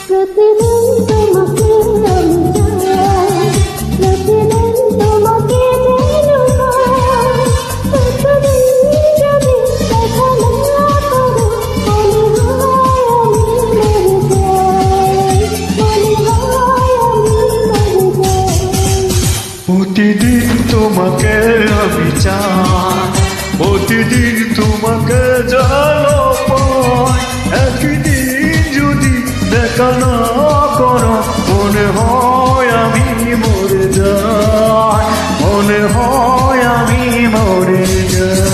প্রতিদিন তোমাকে আমি চাই, প্রতিদিন তোমাকে যেন পাই। প্রতিদিন যদি দেখা না করো, মনে হয় আমি মরে যাই, মনে হয় আমি মরে যাই। প্রতিদিন তোমাকে আমি চাই, প্রতিদিন তোমাকে জানো পাই। একদিন যদি দেখা না করো, মনে হয় আমি মরে যাই, মনে হয় আমি মরে যাই।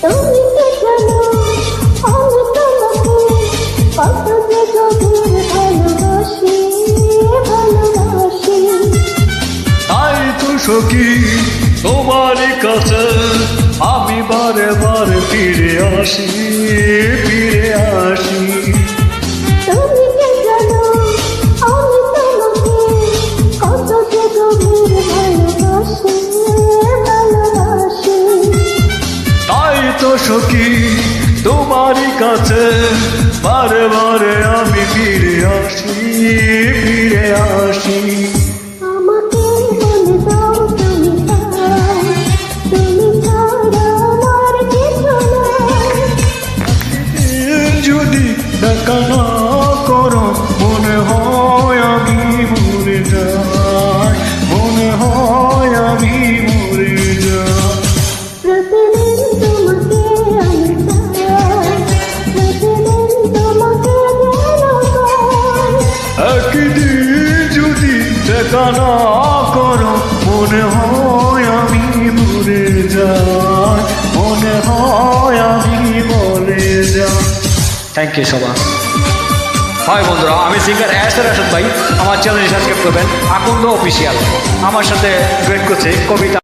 তুমি কি জানো আমি তোমাকে কত যে গভীর ভালোবাসি, ভালোবাসি। তাই তো সখী তোমারই কাছে আমি বারে বারে ফিরে আসি, ফিরে আসি। তুমি কি জানো আমি তোমাকে কত যে গভীর ভালোবাসি, ভালোবাসি। তাই তো সখী তোমারই কাছে বারে বারে আমি ফিরে আসি, ফিরে আসি। আমাকে বলে দাও তুমি চাও, তুমি ছাড়া আমার কিছু নাই। যদি দেখা না করো, মনে হয় আমি মরে যাই, মনে হয় আমি মরে যাই। প্রতিদিন তোমাকে আমি চাই, প্রতিদিন তোমাকে যেন পাই। একদিন যদি দেখা না করো, মনে হয় আমি মরে যাই, মনে হয় আমি মরে যাই। থ্যাংক ইউ সবাই। হয় বন্ধুরা, আমি সিঙ্গার এসআর রাশেদ ভাই। আমার চ্যানেলটি সাবস্ক্রাইব করবেন, আকন্দ অফিসিয়াল। আমার সাথে ডুয়েট করছে কবিতা।